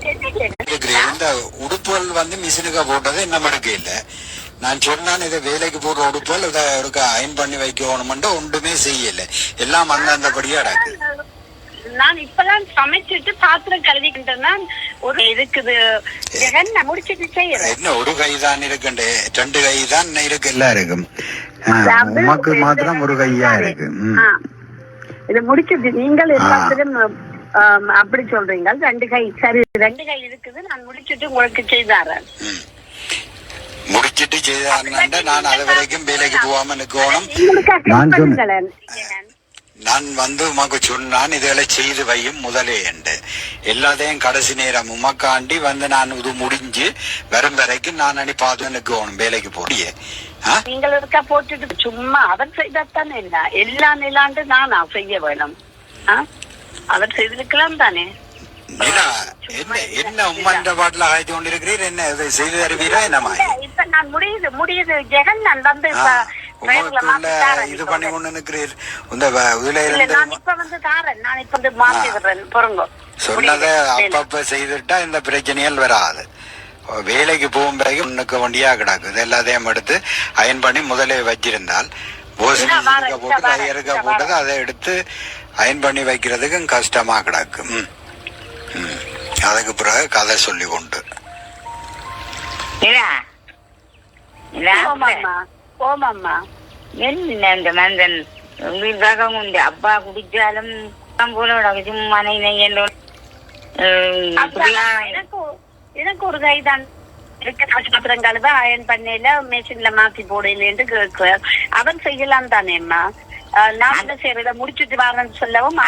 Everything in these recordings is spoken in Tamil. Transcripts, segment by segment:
இந்த உடுப்புகள் வந்து மிஷினுக்கு போட்டது என்ன மடுக்க இல்ல. நான் சொன்னான் இதை வேலைக்கு போடுற உடுப்புகள் இதை அயன் பண்ணி வைக்கணும்னு ஒன்றுமே செய்யல. எல்லாம் அந்தபடியா அடக்கு. நான் இப்பதான் சமைச்சிட்டு பாத்திரம் கழுவிக்கிட்டேன்னா ஒரு இருக்குது முடிச்சிட்டு செய்யறேன். என்ன ஒரு கைதான் இருக்குண்டு, 2 கை தான் இருக்கு. எல்லாம் இருக்கும். உமக்கு மாத்திரம் ஒரு கையா இருக்கு. இதை முடிச்சிட்டு நீங்கள் எல்லாத்திலும் அப்படி சொல்றீங்க. 2 கை சரி, 2 கை இருக்குது. நான் முடிச்சிட்டு உங்களுக்கு செய்தாரேன். முடிச்சிட்டு செய்தாருன்னா நான் அது வரைக்கும் வேலைக்கு போகாம நிக்கணும். நான் வந்து உமக்கு சொன்னான் இதெல்லாம் செய்து வையும் முதலே என்று. எல்லாத்தையும் கடைசி நேரம் உமக்காண்டி வந்து நான் இது முடிஞ்சு வரும் வரைக்கும் நான் அனி பார்த்து நிக்கணும் வேலைக்கு போடியே. நீங்கள் இருக்கா போட்டுட்டு சும்மா அவர் செய்தாத்தானே என்ன எல்லாம் நிலாண்டு நான் செய்ய வேணும். அவர் செய்திருக்கலாம் தானே. என்ன உம்மன்ற பாட்டுல ஆய்த்து கொண்டிருக்கிறீர். என்ன செய்து தருவீரா? என்னமா இப்ப நான் முடியுது ஜெகன் நான் வந்து இது பண்ணி கொண்டு நிக்கிறீர். சொன்னதை அப்பப்ப செய்துட்டா இந்த பிரச்சனைகள் வராது. வேலைக்கு போகும் பிறகு உனக்கு வண்டியா கிடக்கு. இது எல்லாத்தையும் எடுத்து அயன் பண்ணி முதலே வச்சிருந்தால் போட்டு கையறுக்க போட்டது அதை எடுத்து அயன் பண்ணி வைக்கிறதுக்கு கஷ்டமா கிடக்கு. அதுக்கு பிறகு கதை சொல்லி கொண்டு இந்த மந்தன் உயிர்காகம் உண்டு. அப்பா குடிச்சாலும் போல சும்மா எனக்கு ஒரு கைதான் பாத்திரங்காலு அயன் பண்ணல மெஷின்ல மாத்தி போடலன்னு கேட்க அவன் செய்யலாம் தானேம்மா. நான் செய்யறத முடிச்சுட்டு வாங்கன்னு சொல்லவும்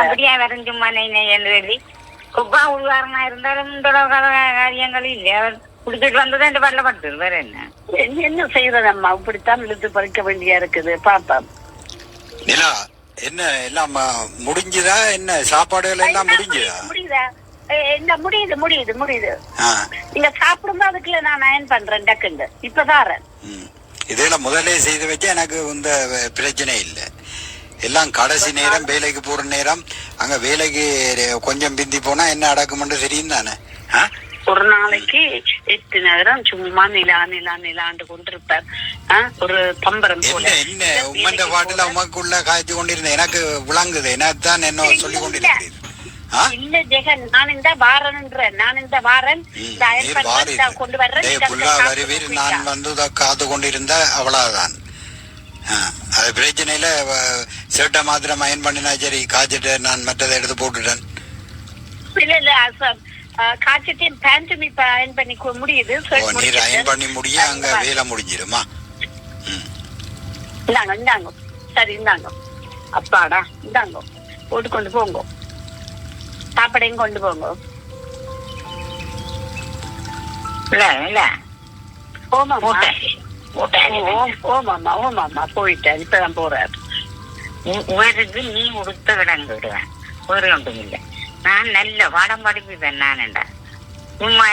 அப்படியா வரும் சும்மா சொல்லி குப்பா உள்வாரமா இருந்தாலும் காரியங்கள் இல்லை. அவர் குடிச்சிட்டு வந்தது என் பல்ல படுத்து வேற என்ன செய்யறதம்மா. இப்படித்தான் இழுத்து பறிக்க வேண்டியா இருக்குது. பாப்பா நிலா என்ன எல்லாம் முடிஞ்சுதா? என்ன சாப்பாடுகள் எல்லாம் முடிஞ்சுதா? முடியுதா? என்ன முடியுது. நீங்க சாப்பிடும்போது அதுக்குள்ள நான் அயன் பண்றேன் டக்குண்டு இப்பதாரேன். இதெல்லாம் முதலே செய்து வச்சா எனக்கு இந்த பிரச்சனை இல்லை. எல்லாம் கடைசி நேரம் வேலைக்கு போற நேரம் அங்க வேலைக்கு கொஞ்சம் பிந்தி போனா என்ன அடக்குமென்று தெரியும் தானே. ஒரு நாளைக்கு 8 நேரம் சும்மா நிலாண்டு கொண்டிருப்பார். ஒரு பம்பரம் போல என்ன உம்மன்ற பாட்டுல உமக்குள்ள காய்ச்சி கொண்டிருந்தேன். எனக்கு விளங்குது. என்னத்தான் என்ன சொல்லி கொண்டிருக்கிறேன். இல்ல ஜெகன், நான் இந்த வாரன் கொண்டு வர்றேன். நான் வந்து காத்து கொண்டிருந்த அவ்வளவுதான். அது பிரச்சனையில சேட்டை மாத்திரம் அயன் பண்ணினா சரி, காய்ச்சிட்டு நான் மற்றதை எடுத்து போட்டுட்டேன். இல்ல காய்ச்சிட்டு பேண்ட் இப்ப அயன் பண்ணி முடியுது. நீர் அயன் பண்ணி முடிய அங்க வேலை முடிஞ்சிருமா? இந்தாங்க சரி, இந்தாங்க அப்பாடா, இந்தாங்க போட்டு கொண்டு போங்க. சாப்பாடையும் கொண்டு போங்க. ஓமாமா போயிட்டேன். இப்பதான் போறாரு. நீ உடுத்த விடங்குடுவேன். ஒரு ஒன்றும் இல்லை. நான் நல்ல பாடம் படிப்புதான். நான்டா சும்மா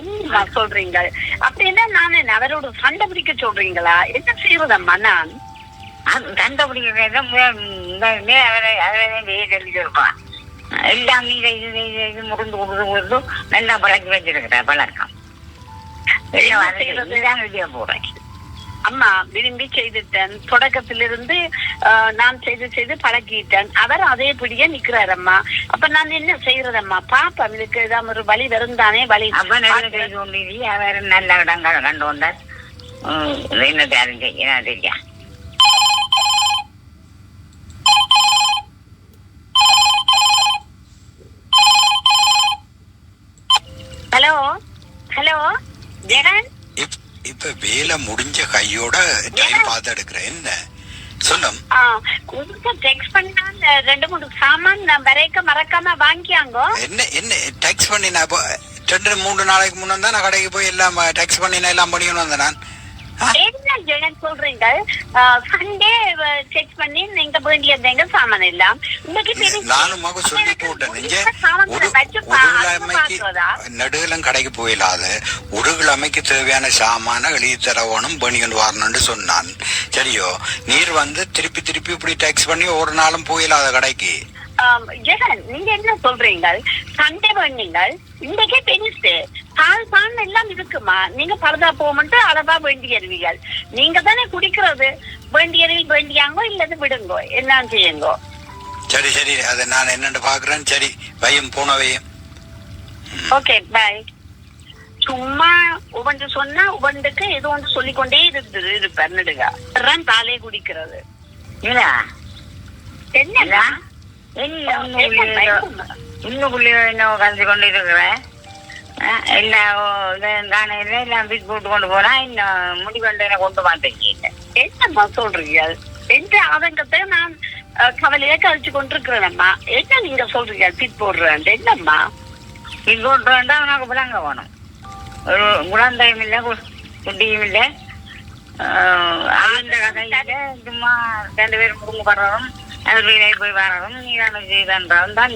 என்ன சொல்றீங்க? அப்படின்னா நான் அவரோட சண்டை பிடிக்க சொல்றீங்களா? என்ன செய்யறதம்மா? நான் சண்டை பிடிக்கிறத சொல்லுவான். எல்லாம் இது முறிந்து கொடுத்து நல்லா பழக்கி வச்சிருக்கிற பழக்கம். போறேன் அம்மா விரும்பி செய்துட்டேன். தொடக்கத்திலிருந்து நான் செய்து பழகிட்டேன். அவர் அதே பிடிய நிக்கிறாரம்மா. அப்ப நான் என்ன செய்யறதம்மா? பாப்பா இதுக்கு ஏதாவது ஒரு வழி வருந்தானே வழி. அவர் நல்ல இடங்கள் கண்டு வந்தார். என்ன தெரியா ஹலோ ஜெகன், இப்ப வேலை முடிஞ்ச கையோட டைம் பார்த்து எடுக்கிறேன். என்ன சொல்லும் டெக்ஸ்ட் பண்ணா 2-3 சாமான் வரைக்க மறக்காம வாங்கியாங்க. என்ன டெக்ஸ்ட் பண்ணினா 2-3 நாளைக்கு முன்ன தான் நான் கடைக்கு போய் எல்லாம் டெக்ஸ்ட் பண்ணினா எல்லாம் பண்ணிக்கணும் வந்தேன் நான். என்ன ஜெகன் சொல்றீங்க? சண்டே செக் பண்ணி நீங்க வேண்டியது சாமான் எல்லாம் நானும் சொல்லி போட்டேன். நடுகிழம் கடைக்கு போயிடாத ஒரு கிழமைக்கு தேவையான சாமான எழுதி தரவணும் பண்ணிக்கொண்டு வரணும்னு சொன்னான். சரியோ, நீர் வந்து திருப்பி இப்படி டெக்ஸ்ட் பண்ணி ஒரு நாளும் போயிடாத கடைக்கு. ஜெகன், நீங்க என்ன சொல்றீங்க? சண்டே வேண்டீங்கள், இன்றைக்கே பெனிஸ்டே பால் எல்லாம் இருக்குமா? நீங்க பரதா போகட்டு அளவா வேண்டியருவீர்கள். நீங்க தானே குடிக்கிறது. வேண்டியறிவில் வேண்டியாங்கோ இல்லது விடுங்கோ, என்ன செய்யுங்கோ. சரி சரி, அதை நான் என்னன்னு பாக்குறேன். சரி, வையும் போனவையும். ஓகே, பாய். சும்மா ஒவ்வொன்று சொன்னா ஒவ்வொன்றுக்கு ஏதோ ஒன்று சொல்லிக்கொண்டே இருப்பேன். நடுங்க பாலே குடிக்கிறது என்ன இன்னுக்குள்ளே இன்னும் கலந்து கொண்டு இருக்கிறேன். எல்லாம் காணையில எல்லாம் வீட்டு போட்டு கொண்டு போனா இன்னும் முடிவெண்டு கொண்டு மாட்டேங்க. என்னம்மா சொல்றீங்க? எந்த ஆதங்கத்தை நான் கவலையா கழிச்சு கொண்டிருக்கிறேன்ம்மா. என்ன நீங்க சொல்றீங்க? பிட் போடுறேன் என்னம்மா? பிட் போட்டுறேன்டா உனக்கு பிள்ளைங்க போகணும். ஒரு குழந்தையும் இல்லை, குட்டியும் இல்லை. அந்த கதையில சும்மா 2 பேரும் குடும்ப வர்றதும் போய் வரதும் நீதான் தான்.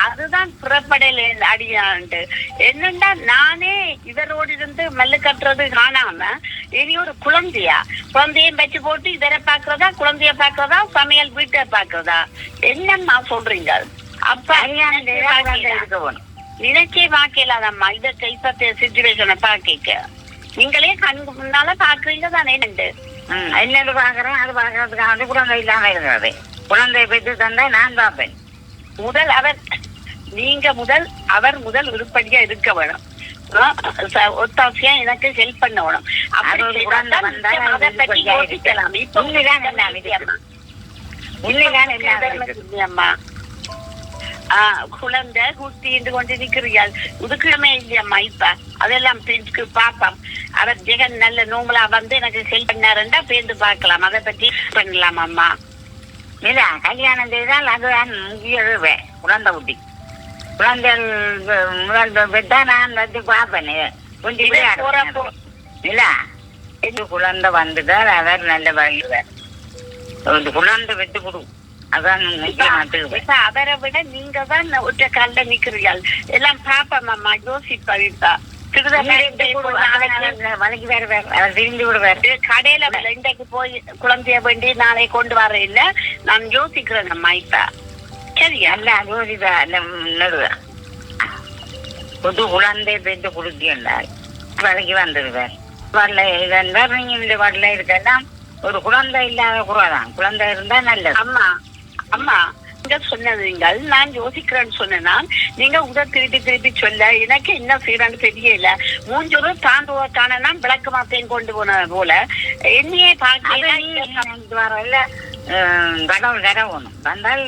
அதுதான் புறப்படையில அடியான்ட்டு. என்னண்டா நானே இவரோடு இருந்து மல்லு கட்டுறது காணாம இனி ஒரு குழந்தையும் வச்சு போட்டு இதரை பாக்குறதா, குழந்தைய பாக்குறதா, சமையல் வீட்டை பாக்குறதா? என்னம்மா சொல்றீங்க? அப்ப நினைச்சே பாக்கலாதம்மா. இதற்கு இப்ப சிச்சுவேஷனை பாக்க நீங்களே கண்ணுக்கு முன்னால பாக்குறீங்க தானே. என்னது பாக்குறேன், அது பாக்குறதுக்காக குழந்தை இல்லாம இருக்கிறது. குழந்தையை பெற்று தந்தா நான் பார்ப்பேன். அவர் முதல் உருப்படியா இருக்க வேணும். ஒத்தாசியா எனக்கு ஹெல்ப் பண்ண வேணும். குழந்தை குட்டி கொண்டு நிக்கிறீர்கள். உதுக்கிழமை இல்லையம்மா. இப்ப அதெல்லாம் பாப்போம். அவர் ஜெகன் நல்ல நோம்பலா வந்து எனக்கு ஹெல்ப் பண்ணாருண்டா பேருந்து பார்க்கலாம். அதை பத்தி பண்ணலாம் அம்மா. இல்ல, கல்யாணம் செய்தால் அதுதான் முக்கிய. குழந்தை குட்டி குழந்தைகள் முதல் பெற்றா நான் வந்து பார்ப்பேன். கொஞ்சம் இல்ல, இது குழந்தை வந்துட்டால் அவர் நல்ல வழிவார். குழந்தை பெற்று கொடு, அதான் முக்கியமா. அவரை விட நீங்க தான் ஒற்றை கால நிக்கிறீர்கள். எல்லாம் பாப்போம் அம்மா, யோசிப்பா. கடையில இன்றைக்கு போய் குழந்தைய வேண்டி நாளை கொண்டு வர இல்ல, நான் யோசிக்கிறேன் அம்மா. இப்ப சரியா? புது குழந்தை பெற்று கொடுத்தீங்கன்னால் வலைக்கு வந்துடுவார். வரல இதெல்லாம் நீங்க இந்த வரல இருக்கலாம். ஒரு குழந்தை இல்லாத குறைதான். குழந்தை இருந்தா நல்லது. அம்மா நீங்க சொன்னதுங்கள் நான் யோசிக்கிறேன்னு சொன்னா நீங்க திருப்பி சொல்ல எனக்கு என்ன செய்யறான்னு தெரியல. மூஞ்சொரு தாண்டுவோத்தானா விளக்கு மாத்தையும் கொண்டு போன போல என்னையே பார்க்கல. கடவுள் கரவணும் வந்தால்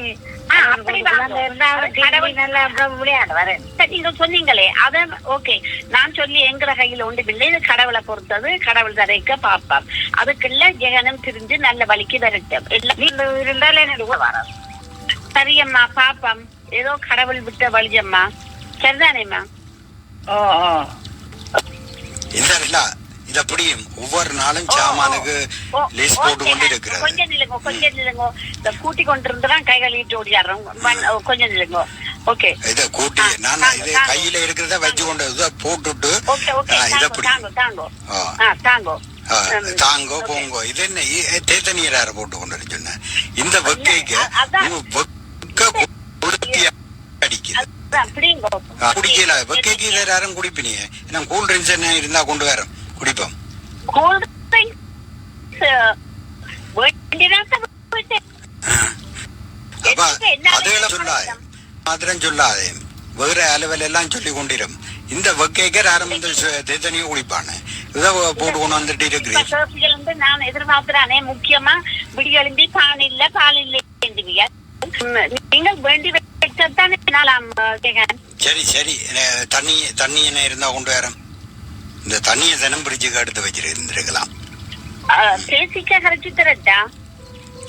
நீங்க சொன்னீங்களே அதான் ஓகே. நான் சொல்லி எங்கிற கையில ஒன்றுமில்லை. இது கடவுளை பொறுத்தது. கடவுள் தரைக்க பாப்பாம். அதுக்குள்ள ஜெகனம் திரிஞ்சு நல்ல வலிக்கு வரட்டும். இருந்தாலும் என்ன வராது. சரியம்மா, பாப்பம். ஏதோ கடவுள் விட்ட வழியம்மா. சரிதானேம்மா? இத புரியும். ஒவ்வொரு நாளும் சாமானுக்கு லிஸ்ட் போட்டு கொண்டு இருக்கிறது. கொஞ்சம் நில்லுங்க. இந்த கூட்டி கொண்டு இருந்தா கை கழுவிட்டு ஓடியாடுறோம். கொஞ்சம் நில்லுங்க. ஓகே, இத கூட்டி நான் இது கையில இருக்கிறத வச்சு கொண்டு போட்டுட்டு தாங்கோ போங்கோ. இது என்ன தேத்தனீரார போட்டு கொண்டு சொன்ன இந்த வெக்கைக்கு அடிக்குது. குடிக்கல வெக்கைக்கு யாரும் குடிப்பினீங்க. நான் கூல் ட்ரிங்க்ஸ் என்ன இருந்தா கொண்டு வரோம் குடிப்போம். சொல்லாதே வேற அளவில் எல்லாம் சொல்லி கொண்டிரும். இந்த வெக்கைக்கு யாரும் தேத்தனியும் குடிப்பானு இதை போட்டு கொண்டு வந்துட்டு இருக்கிறேன். நான் எதிர்பார்க்கிறானே முக்கியமா விடியெழும்பி பால் இல்லை. நீங்கள் வேண்டி சரி சரி, தண்ணி என்ன இருந்தா கொண்டு வரோம். இந்த தண்ணியை தினம் பிடிச்சுக்கு எடுத்து வச்சிருக்கலாம்.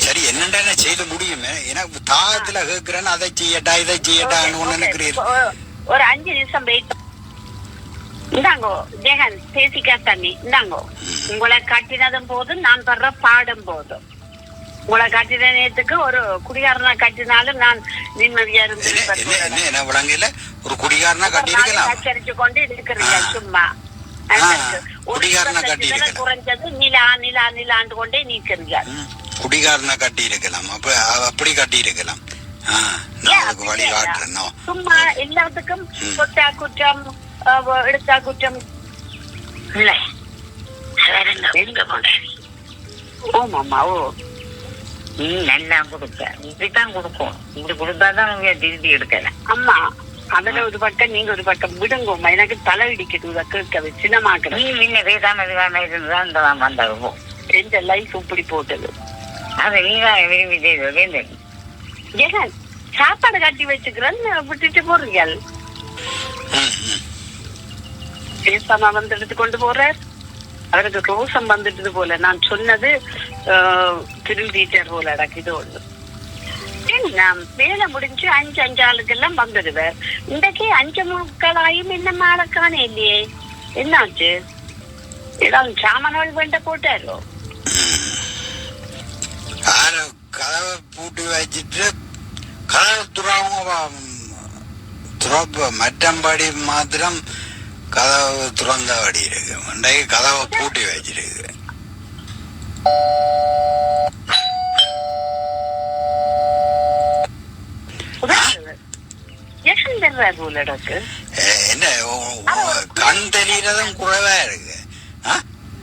சரி, என்னென்ன செய்து முடியுமே. எனக்கு தாகத்துல கேட்கிறேன்னு அதை செய்யட்டா இதை செய்யட்டான்னு நினைக்கிறீங்க. ஒரு 5 நிமிஷம் வெயிட் இந்தாங்கோ ஜெகன். பேசிக்கா தண்ணி இந்தாங்கோ. உங்களை கட்டினதும் போதும் நான் படுற பாடும் போதும். உங்களை கட்டின நேரத்துக்கு ஒரு குடிகாரனா கட்டினாலும் நான் நிம்மதியா இருந்து ஒரு குடிகாரனா கட்டி கொண்டு இருக்கிறீங்க. சும்மா குடிகாரனா கட்டி குறைஞ்சது நிலாண்டு கொண்டே நீக்கிறீங்க. குடிகாரனா கட்டி இருக்கலாம். அப்படி கட்டி இருக்கலாம். நான் அதுக்கு வழிகாட்டுறேன். சும்மா எல்லாத்துக்கும் தொட்டா குற்றம் எடுத்தா குற்றம் இல்ல. ஓமாமா ஓ நீ நல்லா கொடுக்க இப்படித்தான் கொடுக்கும். இப்படி கொடுத்தாதான் திருத்தி எடுக்கல. அம்மா அதுல ஒரு பக்கம் நீங்க ஒரு பக்கம் விடுங்கம்மா. எனக்கு தலை இடிக்குது கேட்கவே சின்னமாக்குறேன். நீ முன்ன பேசாம இருந்தான் இந்த வந்தருவோம். எந்த லைஃப் இப்படி போட்டது அது நீதான் விரும்பி செய்தது. ஏன் சாப்பாடு கட்டி வச்சுக்கிறேன் விட்டுட்டு போறீங்கள். பேசாம வந்து எடுத்து கொண்டு போறார். அவருக்கு ரோசம் வந்துட்டது போல. நான் சொன்னது திருந்தீட்டர் போல அடக்குது ஒண்ணு. நான் வேலை முடிஞ்சு 5 ஆளுக்கெல்லாம் வந்துடுவேன். இன்றைக்கு 5 என்னம்மா அடக்கானே இல்லையே. என்னாச்சு? ஏதாவது சாமான்கள் வேண்ட போட்டாரோ? கதவை பூட்டி வச்சுட்டு கதவை துறப்பு மற்றபடி மாத்திரம் கதவு துறந்தபடி இருக்கு. இன்றைக்கு கதவை பூட்டி வச்சிருக்கு. என்ன கண் தெரியறதும் குறைவா இருக்கு.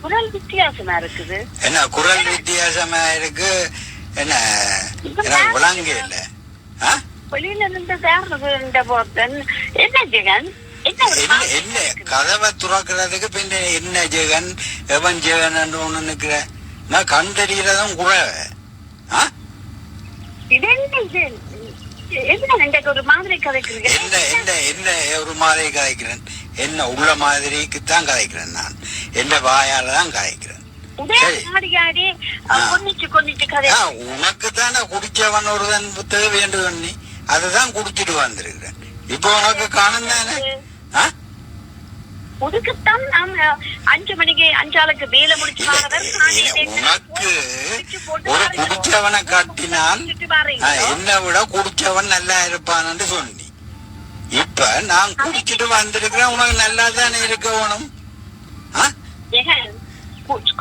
குரல் வித்தியாசமா இருக்குது. என்ன குரல் வித்தியாசமா இருக்கு? என்ன எனக்கு விளங்க இல்ல. வெளியில இருந்து என்ன ஜெகன் என்ன கதவை துறக்கிறதுக்கு பின்ன என்ன ஜெகன் எவன் ஜெகன் ஒண்ணு நிக்கிற? நான் கண் தெரியறதும் குறைவ. ஒரு மாதிரி கதைக்கிறேன். என்ன என்ன என்ன ஒரு மாதிரி கதைக்கிறேன்? என்ன உள்ள மாதிரிக்குத்தான் கதைக்கிறேன். நான் என்ன வாயால தான் கதைக்கிறேன். உனக்கு தானே குடிச்சவன் ஒருவன் தேவையன்று நீ அதுதான் குடிச்சிட்டு வந்திருக்கிறேன். இப்போ உனக்கு காணும் தானே. உனக்குத்தான் 5 மணிக்கு 5 ஆளுக்கு வேலை முடிச்சு உனக்கு ஒரு குடிச்சவனை காட்டினால் என்னை விட குடிச்சவன் நல்லா இருப்பான்னு சொன்னி. இப்ப நான் குடிச்சிட்டு வந்திருக்கிறேன். உனக்கு நல்லா தானே இருக்க வேணும்.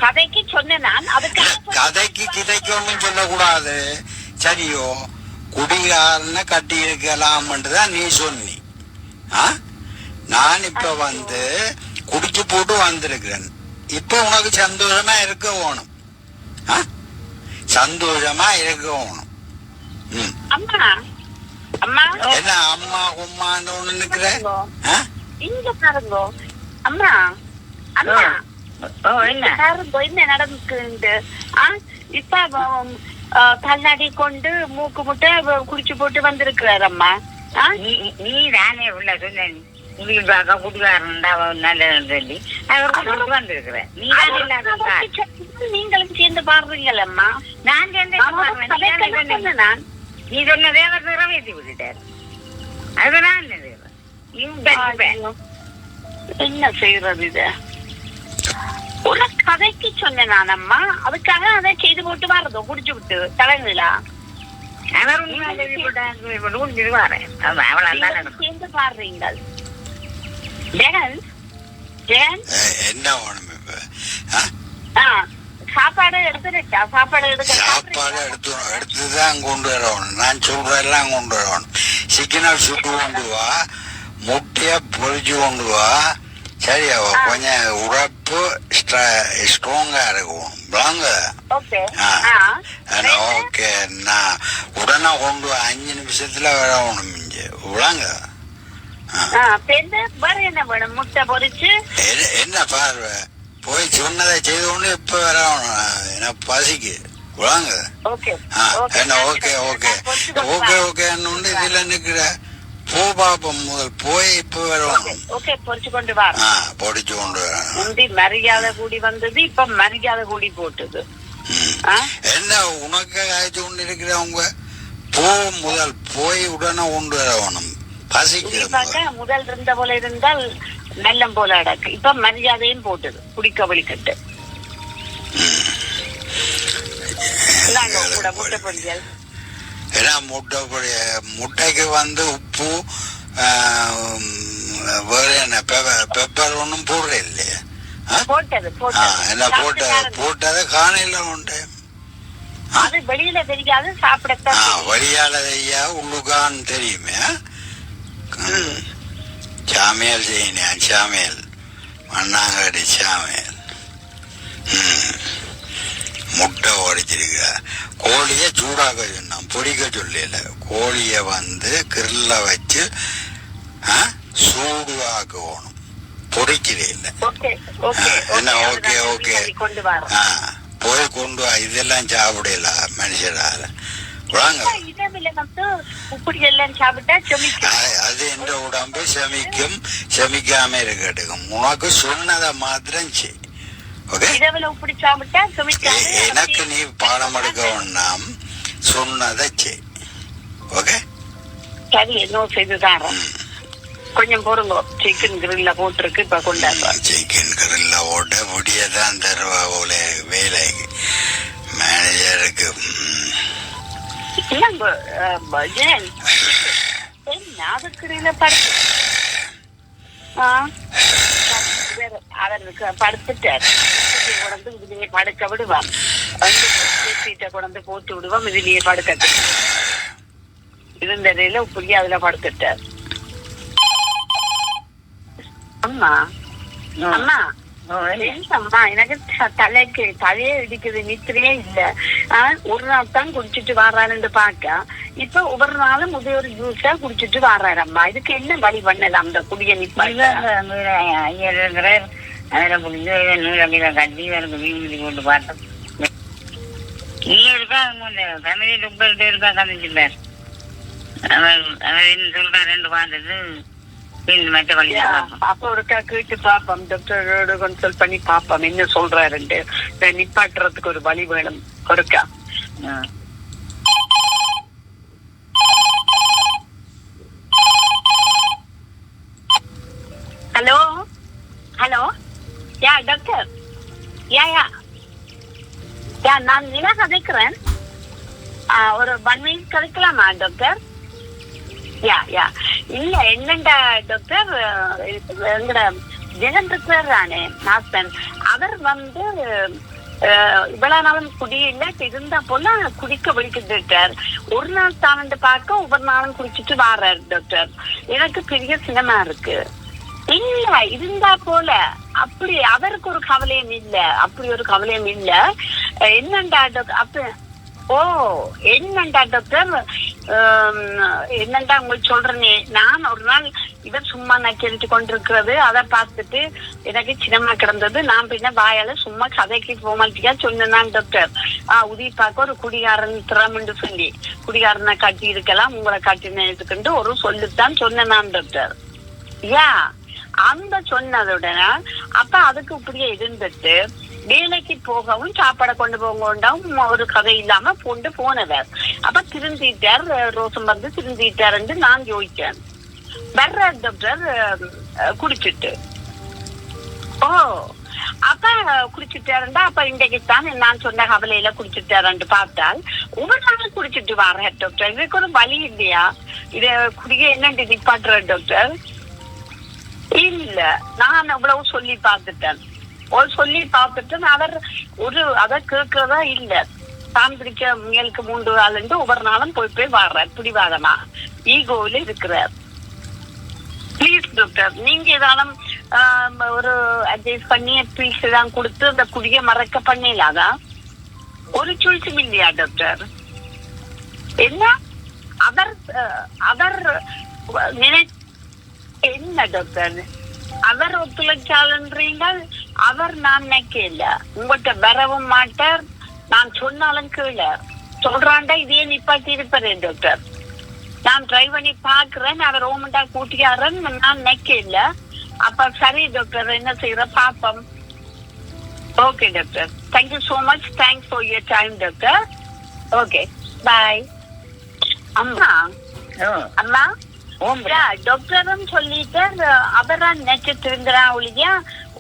கதைக்கு சொன்னேன். கதைக்கு கிதைக்கு ஒண்ணும் சொல்லக்கூடாது. சரியோ? குடிகாரனை கட்டி இருக்கலாம்ன்றதான் நீ சொன்னி. நான் இப்ப வந்து குடிச்சு போட்டு வந்திருக்கிறேன். இப்ப உனக்கு சந்தோஷமா இருக்க வேணும். சந்தோஷமா இருக்க வேணும். என்ன அம்மா உம்மான்னு ஒண்ணு நிக்கிற? இங்க பாருங்க அம்மா. அம்மா என்ன நடந்து இப்ப கண்ணாடி கொண்டு மூக்கு முட்டை குடிச்சு போட்டு வந்திருக்கிறார் அம்மா. நீ தானே உள்ள சொன்ன குடிகாரன் நல்லதுன்னு சொல்லி அவர் வந்திருக்கிறேன். நீங்களும் சேர்ந்து பாடுறீங்கள் அம்மா. நான் நீ சொன்னதே அவர் நிறைவேற்றி விட்டுட்டாரு. அதுதான் என்ன செய்யறது? இது ஒரு கதைக்கு சொன்னேன் நான் அம்மா. அதுக்காக அதை செய்து போட்டு வர்றதோ குடிச்சு விட்டு தலைங்களா சேர்ந்து பாடுறீங்க. என்ன வேணும் இப்ப? சாப்பாடு எடுத்துட்டா? சாப்பாடு எடுத்துதான் கொண்டு வரணும். நான் சொல்றதெல்லாம் கொண்டு வரணும். சிக்கன் சுட்டு கொண்டு வா, முட்டைய பொறிச்சு கொண்டு வா. சரியா? கொஞ்சம் உழைப்பு ஸ்ட்ராங்கா இருக்கும். ஓகே. நான் உடனே கொண்டு 5 நிமிஷத்துல வரணும். இங்க விளாங்க. என்ன வேணும்? முட்டை பொறிச்சு என்ன பார்வை போய் சொன்னதை செய்து கொண்டு இப்ப வரணும். என்ன பசிக்கு விளாங்க. என்ன ஓகே ஓகே ஓகே ஓகே இதுல நிக்கிற போ பாப்போம். முதல் போய் இப்ப வரணும். பொறிச்சு கொண்டு வா. பொறிச்சு கொண்டு வர முந்தி மரியாதை கூடி வந்தது, இப்ப மரியாதை கூடி போட்டது. என்ன உனக்கு காய்ச்சி கொண்டு இருக்கிறவங்க போ. முதல் போய் உடனே கொண்டு வரணும். பசிக்க முதல் இருந்த போல இருந்தால் நல்லம் போல அடக்கு. இப்ப மரியாதையும் போட்டது. குடிக்க வலிக்கட்டு முட்டை பொரியல். ஏன்னா முட்டைக்கு வந்து உப்பு வேற என்ன பெப்பர் ஒன்னும் போடுற இல்லையா? போட்டது என்ன போட்டதை காணையில உண்டு. அது வெளியில தெரியாது, சாப்பிடத்தான் வெளியால ஐயா உள்ளுகான் தெரியுமே. சாமியல் செய்யணும், சாமியல் மண்ணாங்கடி சாமியல். முட்டை உடைச்சிருக்க கோழிய சூடாக்க சொன்னான், பொரிக்க சொல்லல. கோழிய கிரில்ல வச்சு சூடு ஆக்கணும், பொரிக்கிறே இல்ல. என்ன ஓகே ஓகே போய் கொண்டு வா. இதெல்லாம் சாப்பிடல மனுஷரால. அது எந்த உடம்பு செமிக்கும், செமிக்காம இருக்கட்டும். உனக்கு சொன்னதை மாத்திரம் செய். எனக்கு நீ பாடம் எடுக்க வேண்டாம், சொன்னதை செய். ஓகே சரி, என்ன செய்துதான் கொஞ்சம் பொருங்க. சிக்கன் கிரில்ல போட்டிருக்கு, இப்ப கொண்டாடுவா. சிக்கன் கிரில்ல போட்ட முடியதான் தருவா போல வேலைக்கு மேனேஜருக்கு. அவருக்கு படுத்துட்டார், கொண்டு இதுலயே படுக்க விடுவான். சீட்டை கொண்டு போட்டு விடுவோம், இதுலயே படுக்க இருந்ததையில புள்ளி அதுல படுத்துட்டார். அம்மா அம்மா அம்மா எனக்கு தலையே இடிக்குது, நித்திரையே இல்ல. ஒரு நாள் தான் குடிச்சிட்டு வர்றாருன்னு பாக்க, இப்ப ஒவ்வொரு நாளும் ஒரு ஜூஸா குடிச்சிட்டு வர்றாரு. அம்மா இதுக்கு என்ன வழி பண்ணலாம்? அந்த குடிய நிப்பாங்க கட்டி வீடு கொண்டு பார்த்தோம். இங்க இருக்கா ஃபேமிலி டாக்டர் இருக்கா கதைச்சிட்டார். அவர் சொல்றாரு ரெண்டு பார்த்தது அப்ப ஒருக்கா கேட்டு பாப்போம், டாக்டரோட கன்சல்ட் பண்ணி பாப்போம் என்ன சொல்றாருன்ட்டு. நிப்பாட்டுறதுக்கு ஒரு வழி வேணும் ஒருக்கா. ஹலோ ஹலோ, யா டாக்டர், யா யா யா நான் நிலா கதைக்கிறேன். ஒரு 1 மினிட் கதைக்கலாமா டாக்டர்? யா யா இல்ல என்னண்டா டாக்டர், எங்கட ஜெகன் இருக்கிறார் தானே ஹஸ்பண்ட், அவர் இவ்வளவு நாளும் குடியில இருந்தா போல குடிக்க விழிக்கிட்டார். ஒரு நாள் தான் பார்க்க ஒவ்வொரு நாளும் குடிச்சிட்டு வாராரு டாக்டர். எனக்கு பெரிய சினமா இருக்கு. இல்ல இருந்தா போல அப்படி அவருக்கு ஒரு கவலையும் இல்ல, அப்படி ஒரு கவலையும் இல்ல. என்னண்டா டாக்டர் அப்ப என்னண்டா டாக்டர், என்னண்டா உங்களுக்கு சொல்றேனே, நான் ஒரு நாள் இவர் சும்மா நக்கெழுத்து கொண்டிருக்கிறது அதை பார்த்துட்டு எனக்கு சின்னமா கிடந்தது. நான் பின்ன வாயால சும்மா கதைக்கு போமாட்டியா சொன்னேன் டாக்டர். உதவிப்பாக்க ஒரு குடிகாரன் திறமென்று சொல்லி குடிகாரனை கட்டி இருக்கலாம், உங்களை கட்டினதுக்குண்டு ஒரு சொல்லுத்தான் சொன்னேன் டாக்டர். யா அந்த சொன்னதுடனே அப்ப அதுக்கு இப்படியே இருந்துட்டு வேலைக்கு போகவும் சாப்பாடை கொண்டு போகவும் ஒரு கதை இல்லாம கொண்டு போனவர். அப்ப திருந்திட்டார், ரோசம் திருந்திட்டார் என்று நான் யோசிச்சேன். வர்ற டாக்டர் குடிச்சிட்டு அப்ப குடிச்சிட்டாருண்டா, அப்ப இன்றைக்குத்தான் நான் சொன்ன கவலையில குடிச்சிட்டாரு பார்த்தால் ஒவ்வொரு நாளும் குடிச்சிட்டு வர டாக்டர். இதுக்கு ஒரு வழி இல்லையா? இத குடிக்க என்னண்டு நிப்பாட்டுற டாக்டர்? இல்ல நான் அவ்வளவு சொல்லி பார்த்துட்டேன், அவர் அதை கேட்கறதா இல்ல. தான் பிடிக்க முயலுக்கு 3 நாள் ஒவ்வொரு நாளும் போய் வர்றார். பிடிவாதமா ஈகோவில இருக்கிறார். பிளீஸ் டாக்டர், நீங்க ஏதாலும் ஒரு அட்ஜஸ்ட் பண்ணி பீஸ் தான் கொடுத்து அந்த குடிய மறக்க பண்ணலாதா? ஒரு சூழ்ச்சியும் இல்லையா டாக்டர்? என்ன அவர் என்ன டாக்டர் அவர் ஒத்துழைச்சாலுன்றீங்க? அவர் நான் நினைக்கல, உங்கள்கிட்ட வரவும் மாட்டார், நான் சொன்னாலும் கீழே சொல்றாண்டா இதையே நிப்பாட்டி இருப்பேன் டாக்டர். நான் ட்ரை பண்ணி பாக்குறேன், அவர் ஓமண்டா கூட்டியாரன் நான் நினைக்கல. அப்ப சரி டாக்டர், என்ன செய்யற பாப்போம். Okay doctor, thank you so much, thanks for your time doctor. Okay bye. அம்மா அம்மா டாக்டரும் சொல்லிட்டு அவரா நினைச்சு திருந்துறா ஒழியா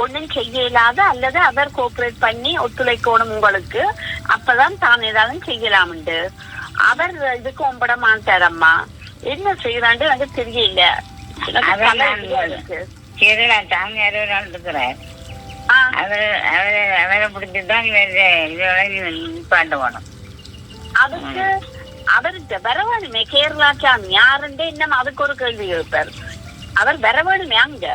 ஒன்னும் செய்ய இல்லாத, அல்லது அவர் கோஆபரேட் பண்ணி ஒத்துழைக்கணும் உங்களுக்கு, அப்பதான் தான் ஏதாவது செய்யலாம்ண்டு. அவர் இதுக்கு ஒம்பட மாட்டாரம்மா. என்ன செய்யறாண்டு எனக்கு தெரியல. அவரை பிடிச்சிதான் நிப்பாட்ட வேணும். அதுக்கு அவருக்கு வர வேணுமே கேரளா சாமி யாருண்டே இன்னும் அதுக்கு ஒரு கேள்வி கேட்பார். அவர் வர வேணுமே அங்க.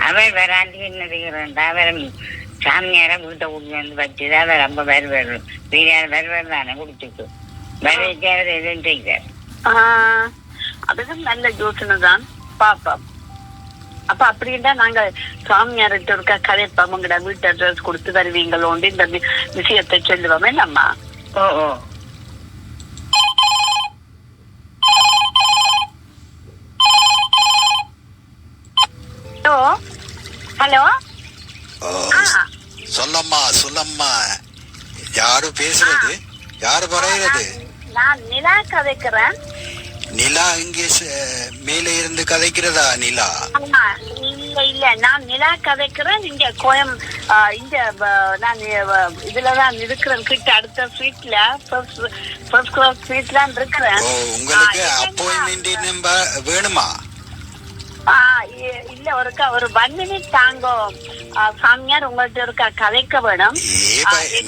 அவர் வராண்டி என்ன செய்யறா அவர் சாமியார வீட்டை கூட்டி வந்து வச்சுதான் அவர் ரொம்ப வருவார். வீரார் வருவார் தானே குடிச்சுட்டு வரவேற்கார் எதுவும் செய்வார். அதுதான் நல்ல யோசனை தான். பாப்போம். அப்ப அப்படின்னா நாங்க சாமியார்கிட்ட இருக்க கதைப்போம். உங்களோட வீட்டு அட்ரஸ் கொடுத்து வருவீங்களோண்டு இந்த விஷயத்தை சொல்லுவோமே நம்ம. ஹலோ சொல்லம்மா சொல்லம்மா. யாரு பேசுறது? யாரு பறையிறது? நான் நிலா கதைக்கிறேன். நிலா இங்கே மேலே இருந்து கதைக்கிறதா? நிலா இல்ல இல்ல, நான் நிலா கதைக்கிறேன். இங்க கோயம் இங்க நான் இதுலதான் இருக்கிறேன். கிட்ட அடுத்த ஸ்ட்ரீட்ல ஃபர்ஸ்ட் கிளாஸ் ஸ்ட்ரீட்ல இருக்கிறேன். உங்களுக்கு அப்பாயின்மெண்ட் வேணுமா? இல்ல ஒருக்கா ஒரு 1 minute தாங்கோ சாமியார் உங்கள்ட்ட இருக்கா கதைக்க வேணும்.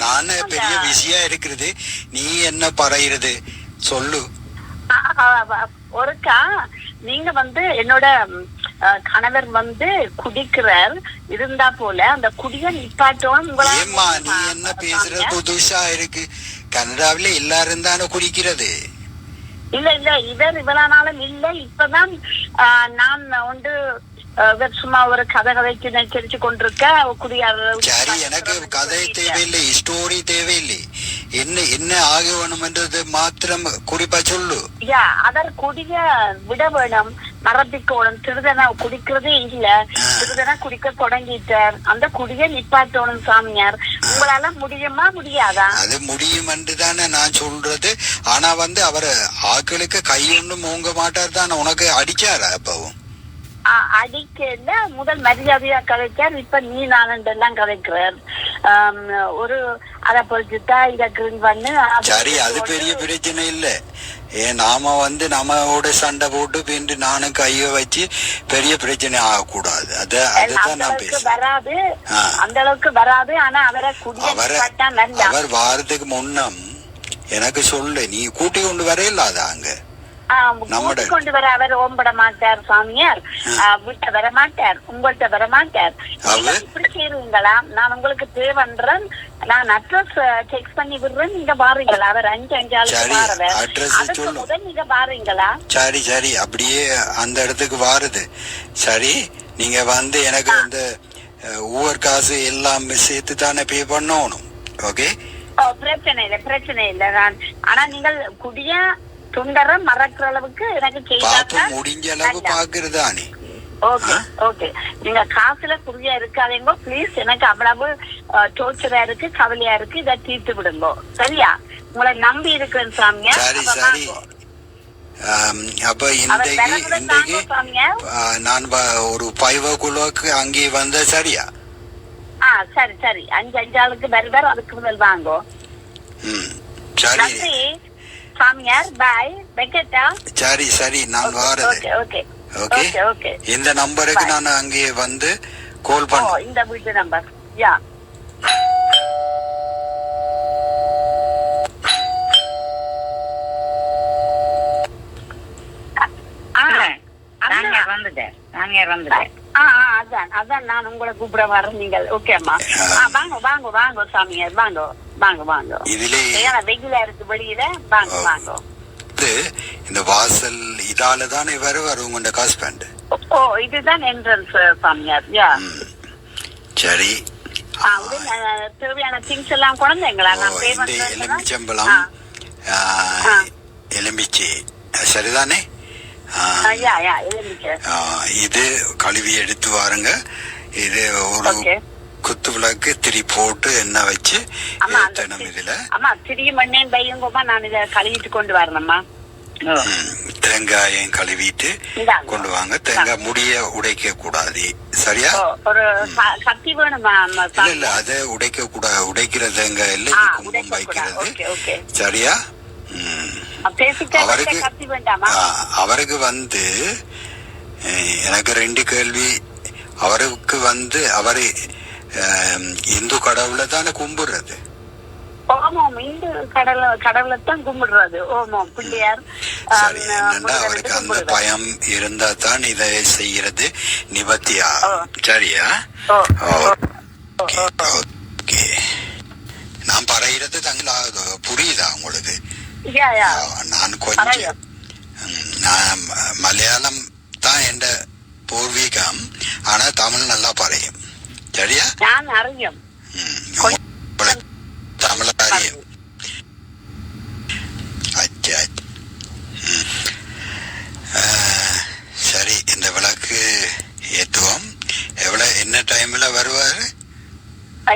நானு பெரிய பிஸியா இருக்கிறது. நீ என்ன பறையிறது சொல்லு. ஒருக்கா நீங்க என்னோட கணவர் குடிக்கிறார் இருந்தா போல அந்த குடிய நிப்பாட்டோம். ஏம்மா நீ என்ன பேசுறது புதுசா இருக்கு? கனடாவில எல்லாரும் தானே குடிக்கிறது. இல்ல இல்ல இவர் இவ்வளவு நாளும் இல்ல. இப்பதான் நான் சும்மா ஒரு கதை கதைக்கு நெச்சரிச்சு கொண்டிருக்க குடியார. சரி, எனக்கு கதை தேவையில்லை, ஸ்டோரி தேவையில்லை. என்ன என்ன ஆக வேணும்ன்றது மாத்திரம் குறிப்பா சொல்லு. அவர் குடிய விட வேணும், மரபிக்கோணும். திருதனா குடிக்கிறதே இல்ல, திருதனா குடிக்க தொடங்கிட்டார். அந்த குடிய நிப்பாட்டணும் சாமியார். உங்களால முடியுமா முடியாதா? அது முடியும் என்று தானே நான் சொல்றது. ஆனா அவர் ஆட்களுக்கு கை ஒன்றும் மூங்க மாட்டார் தானே. உனக்கு அடிச்சாரா? அப்பவும் அடிக்கல, முதல் மரியாதையா கதைச்சார். இப்ப நீ நானெல்லாம் கதைக்கிறார். ஒரு அதை பொறுத்துட்டா இத கிரீன் பண்ணு. சரி, அது பெரிய பிரச்சனை இல்ல. நாம நம்மோட சண்டை போட்டு பின்று நானும் கைய வச்சு பெரிய பிரச்சனை ஆகக்கூடாது. அதுதான் நான் பேசுறேன். வராது, அந்த அளவுக்கு வராது. ஆனா அவர் வாரத்துக்கு முன்னம் எனக்கு சொல்லு, நீ கூட்டி கொண்டு வரையில்லாத அங்க கொண்டு வர. அவர் ஓம்பட மாட்டார் சாமியார், வீட்டை வர மாட்டார், உங்கள்கிட்ட வர மாட்டார். இப்படி செய்வீங்களா? நான் உங்களுக்கு பே பண்றேன், நான் அட்ரஸ் செக் பண்ணி விடுறேன், நீங்க பாருங்களா? அவர் 5 முதல் நீங்க பாருங்களா? சரி சரி, அப்படியே அந்த இடத்துக்கு வாருது. சரி, நீங்க எனக்கு அந்த ஒவ்வொரு காசு எல்லாம் சேர்த்து தானே பே பண்ணணும். ஓகே, பிரச்சனை இல்லை பிரச்சனை இல்லை. ஆனா நீங்கள் குடிய துண்டர மறக்கிற அளவுக்கு எனக்கு முடிஞ்ச அளவு பாக்குறதானே. ஓகே ஓகே, நீங்க காசுல குறியா இருக்காதீங்க பிளீஸ். எனக்கு அவ்வளவு டோர்ச்சரா இருக்கு, கவலையா இருக்கு. இதை தீர்த்து விடுங்க சரியா? உங்களை நம்பி இருக்கிறேன் சாமியா. சரி சரி. அப்ப இன்றைக்கு நான் ஒரு 5 o'clock அங்கே வந்த சரியா? சரி சரி, 5 ஆளுக்கு வருவார். அதுக்கு முதல் வாங்கோ. சரி சாமியார், பாய், வெக்கட்டா. சரி சரி, நான் வாரது. Okay okay okay. இந்த நம்பருக்கு நான் அங்கே கால் பண்ண. இந்த வீட்டு நம்பர். யா, அதான் நான் உங்களை கூப்பிட வரேன். நீங்கள் ஓகேம்மா? வாங்க வாங்க வாங்க சாமியார், வாங்க வாங்க வாங்க. வெயிலா இருக்கு வெளியில, வாங்க வாங்க. இந்த வாசல் இதாலதானே வருவார் உங்க ஹஸ்பண்ட்? இதுதான் என்ட்ரன்ஸ் சாமியார். யா, சரி. தேவையான திங்ஸ் எல்லாம் குழந்தைங்களா? எலுமிச்சம்பழம், எலுமிச்சி, சரிதானே? இது கழுவி எடுத்து வாருங்க. இது ஒரு குத்து விளக்கு திரி போட்டு எண்ணெய் வச்சு ஏத்தணும். இதுல நான் இதை கழுவிட்டு கொண்டு வரணுமா? தேங்காயம் கழுவிட்டு கொண்டு வாங்க. தேங்காய் முடிய உடைக்க கூடாது சரியா? ஒரு கத்தி வேணுமா? இல்ல, அதை உடைக்க கூடாது. உடைக்கிற தேங்காய் இல்ல, குங்குமம் வைக்கிறது சரியா? அவருக்கு எனக்கு 2 கேள்வி. அவருக்கு அவரு இந்து கடவுளை தானே கும்பிடுறது. ஓமம் இந்த கடவுளைத்தான் கும்பிடுறது. ஓமம் பிள்ளையார் சரி, என்னன்னா அவருக்கு அந்த பயம் இருந்தா தான் இதை செய்யறது நிவர்த்தியா? சரியா? ஓகே. நான் பறையிறது தங்களாக புரியுதா உங்களுக்கு? நான் கொஞ்சம் நான் மலையாளம் தான் என்ற பூர்வீகம், ஆனா தமிழ் நல்லா பறையும். சரியா? நான் அறியும் தமிழ் அறியும். சரி, இந்த விளக்கு ஏத்துவோம். எவ்வளவு என்ன டைம்ல வருவாரு?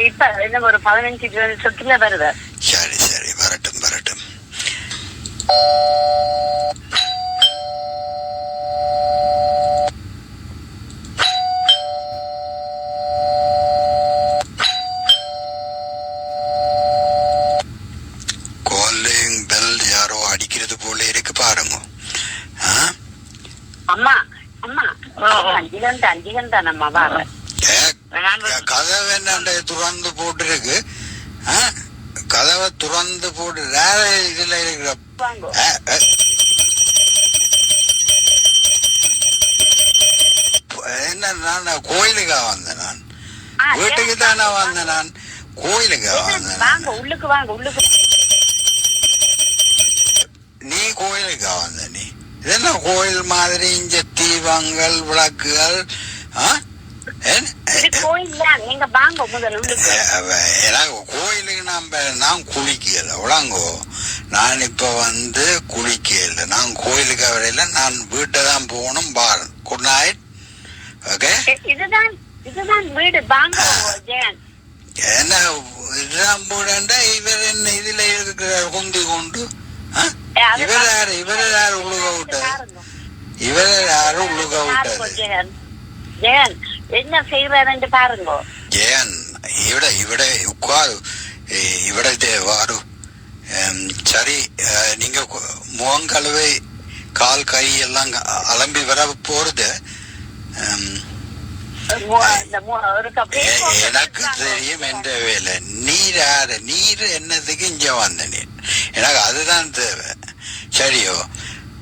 இப்ப என்ன ஒரு 15-20 நிமிஷத்துல வருவார். சரி சரி, வரட்டும் வரட்டும். காலிங் பெல் யாரோ அடிக்கிறது போல இருக்கு பாருங்க. அம்மா அம்மா அஞ்சிகன் தானம்மா வாங்க. கதவை என்ன துறந்து போட்டுருக்கு? கதவை துறந்து போட்டு வேற இதுல இருக்கிற என்ன? நான் கோயிலுக்கா வந்தேன்? நான் வீட்டுக்கு தானே வந்தேன். நான் கோயிலுக்கா வந்தேன். உள்ளுக்கு வாங்க, உள்ளுக்கு. நீ கோயிலுக்கா வந்த? நீ என்ன கோயில் மாதிரி இங்க தீபங்கள் விளக்குகள்? நீங்க வாங்க முதல்ல உள்ளுக்கு. எனக்கு கோயிலுக்கு நான் குளிக்கல விளாங்கோ. நான் இப்ப வந்து குளிக்கல. நான் கோயிலுக்கு வரையில நான் வீட்டை தான் போகணும். பாரு, குட் நைட். ஓகே, இதுதான் வீடு. வாங்க ஜெயன். என்ன இதுதான் போடா? இவர் என்ன இதுல இருக்கிறார் குந்தி கொண்டு? இவர் யாரு உழுக விட்டார்? இவர் யாரு உழுக விட்டாரு? ஜெயன் என்ன செய்யறாரு பாருங்க. ஜெயன் ഇവിടെ உட்காரு, ഇവിടെ வாரு. சரி, நீங்க முகங்கழுவை கால் கை எல்லாம் அலம்பி வர போறது. எனக்கு தெரியும் என்ற வேலை. நீர் என்னதுக்கு இங்க வந்த நீர்? எனக்கு அதுதான் தேவை. சரியோ?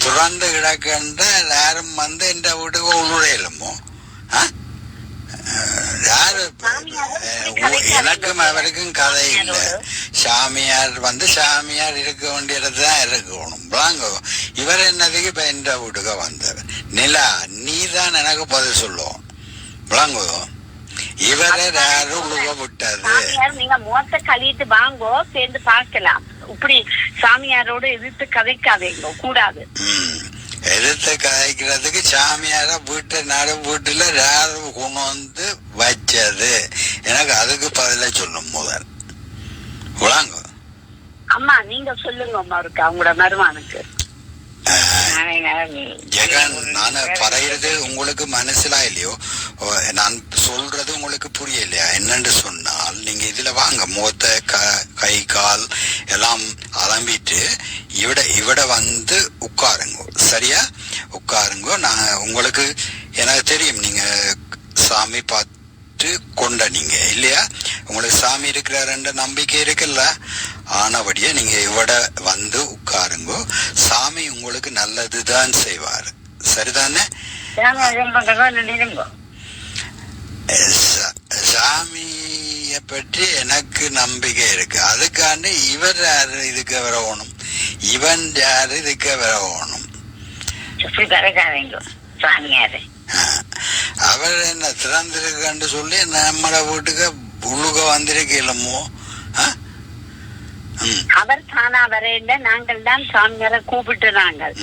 துறந்து கிடக்கின்ற யாரும் வந்து என்ற வீட்டுக்கு உழுடையிலுமோ? யாரு? எனக்கும் அவருக்கும் கதை இல்லை. சாமியார் வந்து சாமியார் இருக்க வேண்டிய இடத்துதான் இருக்கணும். பிளாங்கோ இவர் என்னதுக்கு இப்ப என்ற வீட்டுக்கு வந்தவர்? நிலா, நீ தான் எனக்கு பதில் சொல்லுவோம். பிளாங்கோ இவரை யாரும் உழுக விட்டது? நீங்க முகத்தை கழிட்டு வாங்கோ, சேர்ந்து பார்க்கலாம். இப்படி சாமியாரோட எதிர்த்து கதைக்காதீங்க கூடாது. எதிர்த்து கதைக்கிறதுக்கு சாமியார வீட்டுல யாரு கொண்டு வந்து வச்சது? எனக்கு அதுக்கு பதில சொல்லும் முதல். விளாங்க அம்மா, நீங்க சொல்லுங்க அம்மா இருக்கு அவங்களோட மருமானுக்கு. ஜெகன், நான் பறையிறது உங்களுக்கு மனசுலா இல்லையோ? நான் சொல்றது உங்களுக்கு புரியலையா? என்னன்னு சொன்னால், நீங்க இதுல வாங்க, முகத்தை கை கால் எல்லாம் அலம்பிட்டு இவிட வந்து உட்காருங்க. சரியா? உட்காருங்க. நான் உங்களுக்கு எனக்கு தெரியும் நீங்க சாமி பார்த்து கொண்ட நீங்க இல்லையா? உங்களுக்கு சாமி இருக்கிறாருன்ற நம்பிக்கை இருக்குல்ல? ஆனபடியே நீங்க இவட வந்து உட்காருங்க. சாமி உங்களுக்கு நல்லதுதான் செய்வாரு. சரிதானே? சாமிய பற்றி எனக்கு நம்பிக்கை இருக்கு. அதுக்காண்டி இவர் யாரு இதுக்கு வரணும்? இவன் யாரு இதுக்கு வரணும்? அவர் என்ன திறந்திருக்கான்னு சொல்லி நம்மள வீட்டுக்கு உழுக வந்திருக்கலமோ? அவர் தானா வரையில நாங்கள் தான் சாமியார கூப்பிட்டு நாங்கள்.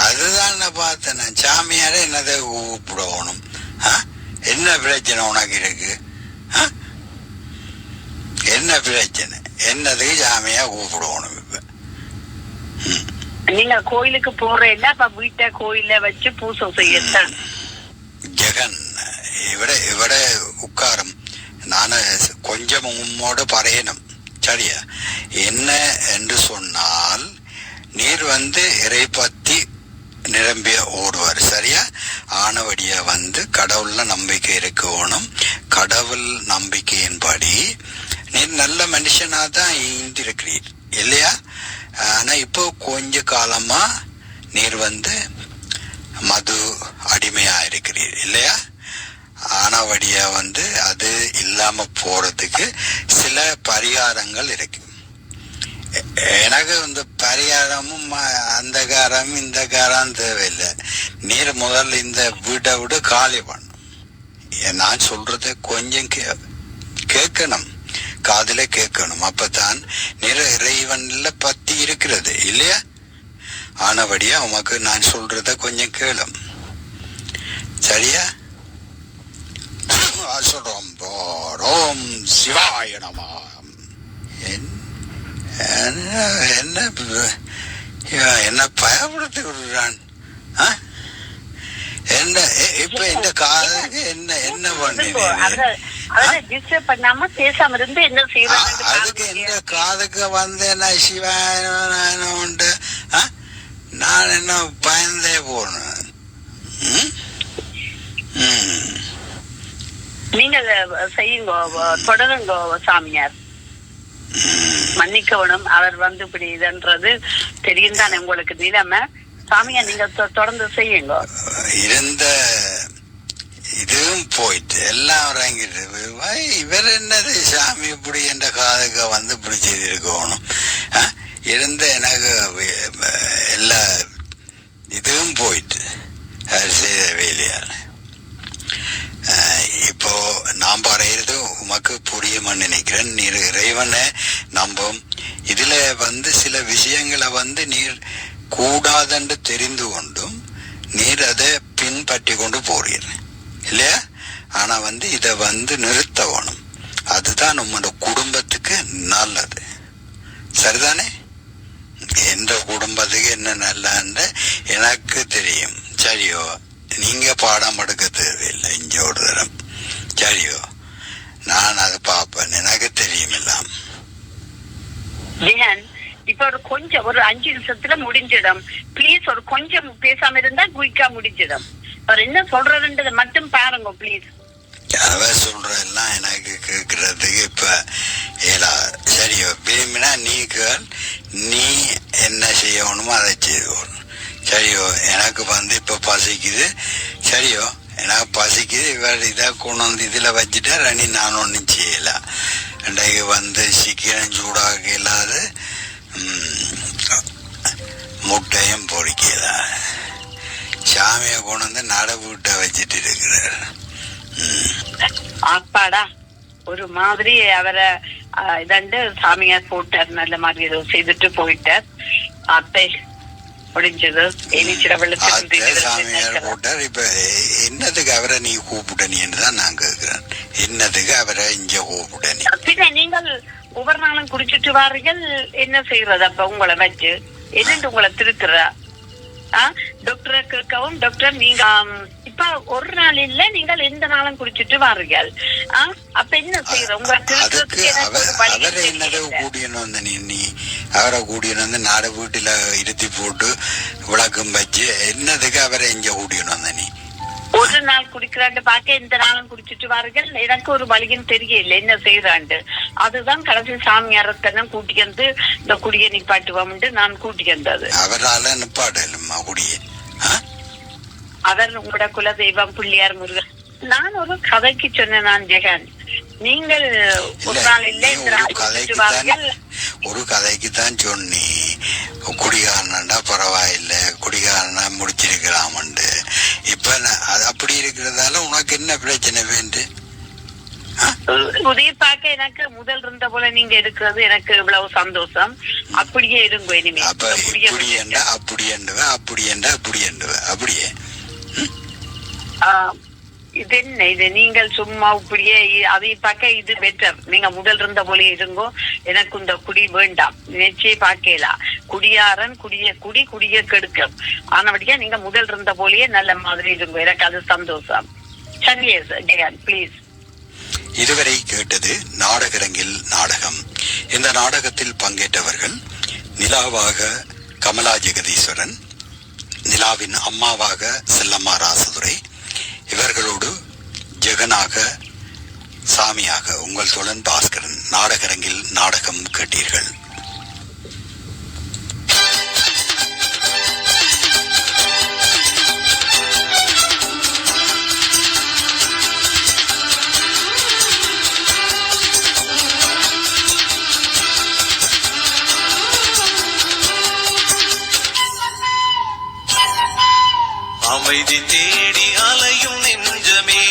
அதுதான் நான் பார்த்தேன். சாமியார என்னதை கூப்பிடணும்? என்ன பிரச்சனை உனக்கு இருக்கு? என்ன பிரச்சனை? என்னதுக்கு சாமியா கூப்பிடணும்? இப்ப நீங்க கோயிலுக்கு போற இல்ல, அப்ப வீட்டை கோயில வச்சு பூசை செய்யத்தான். ஜெகன், இவட உட்காரம். நான் கொஞ்சம் உம்மோடு பறையணும். சரியா? என்ன என்று சொன்னால், நீர் வந்து இறை பத்தி நிரம்பிய ஓடுவார். சரியா? ஆனவடிய வந்து கடவுள்ல நம்பிக்கை இருக்கணும். கடவுள் நம்பிக்கையின்படி நீர் நல்ல மனுஷனா தான் இருந்திருக்கிறீர் இல்லையா? ஆனா இப்போ கொஞ்ச காலமா நீர் மது அடிமையா இருக்கிறீர் இல்லையா? ஆனவடியா அது இல்லாம போறதுக்கு சில பரிகாரங்கள் இருக்கு. எனக்கு பரிகாரமும் அந்த காரமும் இந்த காரம் தேவையில்லை. நீர் முதல்ல இந்த வீட்டை விட காலி பண்ணும். நான் சொல்றத கொஞ்சம் கேட்கணும், காதுல கேட்கணும். அப்பதான் நீர் இறைவன்ல பத்தி இருக்கிறது இல்லையா? ஆனபடியா உமக்கு நான் சொல்றத கொஞ்சம் கேளும், சரியா? சொல்றோம் ஓம் சிவாய நம. என்ன பயப்படுத்தி விடுறான்? என்ன இப்ப இந்த காதுக்கு என்ன பண்ணீங்க? அதுக்கு என்ன காதுக்கு என்ன சிவாய உண்டு? நான் என்ன பயந்தே போனேன். நீங்க செய்யுங்க, தொடருங்க சாமியார். மன்னிக்கவனும் அவர் இப்படி இதுன்றது தெரியும் தானே உங்களுக்கு நிலைமை. சாமியார் நீங்க தொடர்ந்து செய்யுங்க. இருந்த இதுவும் போயிட்டு எல்லாம் இறங்கிட்டு இவர் என்னது சாமி இப்படி என்ற காதுக்கு இப்படி செய்திருக்கணும். இருந்த எனக்கு எல்லா இதுவும் போயிட்டு செய்த வேலையால். இப்போ நான் പറയുന്നത് உமக்கு புரியுமான்னு நினைக்கிறேன். நீர் இறைவனை நம்பும். இதுல சில விஷயங்களை நீர் கூடாதென்று தெரிந்து கொண்டும் நீர் அதை பின்பற்றி கொண்டு போறீர் இல்லையா? ஆனா இதை நிறுத்த வேணும். அதுதான் உங்களோட குடும்பத்துக்கு நல்லது, சரிதானே? எந்த குடும்பத்துக்கு என்ன நல்லன்னு எனக்கு தெரியும், சரியோ? நீங்க பாடம் எடுக்க தேவையில்லை இங்க ஒரு தரம், சரியோ? நான் அதை பார்ப்பேன், எனக்கு தெரியும் எல்லாம். இப்ப கொஞ்சம் ஒரு 5 நிமிஷத்துல முடிஞ்சிடும். பிளீஸ் ஒரு கொஞ்சம் பேசாம இருந்தா குயிக்கா முடிஞ்சிடும். அவர் என்ன சொல்றதுன்றதை மட்டும் பாருங்க பிளீஸ். அவ சொல்றதெல்லாம் எனக்கு கேட்கறதுக்கு இப்ப ஏலா, சரியோ? விரும்பினா நீ என்ன செய்யணுமோ அதை செய்வோம், சரியோ? எனக்கு இப்ப பசிக்குது, சரியோ? எனக்கு பசிக்குது. இவர் இதை கொண்டு இதுல வச்சுட்டா நான் ஒன்னும் செய்யல. இன்றைக்கு சீக்கிரம் சூடாக இல்லாத முட்டையும் பொறிக்கல. சாமியை கொண்டு நட வீட்டை வச்சிட்டு இருக்கிறார். அப்பாடா, ஒரு மாதிரி அவரை இதண்டு சாமியார் போட்டார், நல்ல மாதிரி ஏதோ செய்துட்டு போயிட்டார். அத்தை முடிஞ்சது. சாமியார் போட்டார். இப்ப என்னதுக்கு அவரை நீ கூப்பிட்ட நீன்னு தான் நான் கேட்கிறேன். என்னதுக்கு அவரை இங்க கூப்பிட்ட நீ? பின்ன நீங்கள் ஒவ்வொரு நாளும் குடிச்சிட்டு வாரீர்கள், என்ன செய்யறது? அப்ப உங்களை வச்சு என்னண்டு உங்களை திருத்துறா? டாக்டரை கேட்கவும், டாக்டர் நீங்க இப்ப ஒரு நாள் இல்ல, நீங்கள் எந்த நாளும் குடிச்சிட்டு வாரீர்கள், அப்ப என்ன செய்யற? உங்களை அவரை என்னது கூடியணும் நீ அவரை கூடியணும் நாட வீட்டுல இருத்தி போட்டு விளக்கம் வச்சு என்னதுக்கு அவரை இங்க கூடியணும் நீ? ஒரு நாள் குடிக்கிறாண்டு பாக்க எந்த நாளும் குடிச்சிட்டு வார்கள். எனக்கு ஒரு வழியும் தெரியல என்ன செய்யறாண்டு. அதுதான் கடைசி சாமியாரத்தனம் கூட்டியந்து இந்த குடியை நிப்பாட்டுவோம் நான் கூட்டியந்தது. அவரால நிப்பாடலுமா குடிய? அவர் உங்களோட குல தெய்வம் பிள்ளையார் முருகன். நான் ஒரு கதைக்கு சொன்னேன். நான் ஜெகன், நீங்கள் ஒரு நாள் இல்லை ஒரு கதைக்கு தான் சொன்னி. குடிகாரனா பரவாயில்ல, குடிகாரனா முடிச்சிருக்கலாமண்டு. இப்ப அது அப்படி இருக்கிறதால உனக்கு என்ன பிரச்சனை வேண்டு? உதய பார்க்க எனக்கு முதல் இருந்த போல நீங்க எடுக்கிறது எனக்கு இவ்வளவு சந்தோஷம். அப்படியே இருங்க இனிமே. அப்ப இப்படி என்றா அப்படி என்றவ, அப்படி என்றா அப்படி என்றவ, அப்படியே இது என்ன இது? நீங்கள் சும்மா இப்படியே அதை பார்க்க இது பெட்டர். நீங்க முதல் இருந்த போல இருங்கோ. எனக்கு இந்த குடி வேண்டாம், நிச்சய பார்க்கலாம். குடியாரன் குடிய கெடுக்கும். ஆனபடியா நீங்க முதல் இருந்த போலயே நல்ல மாதிரி இருங்கோ. எனக்கு அது சந்தோஷம். சரியே ஜெகன் பிளீஸ். இதுவரை கேட்டது நாடகரங்கில் நாடகம். இந்த நாடகத்தில் பங்கேற்றவர்கள் நிலாவாக கமலா ஜெகதீஸ்வரன், நிலாவின் அம்மாவாக செல்லம்மா ராசதுரை, இவர்களோடு ஜெகனாக சாமியாக உங்கள் தோழன் பாஸ்கரன். நாடகரங்கில் நாடகம் கேட்டீர்கள். அமைதி தேடி அலையும் நெஞ்சமே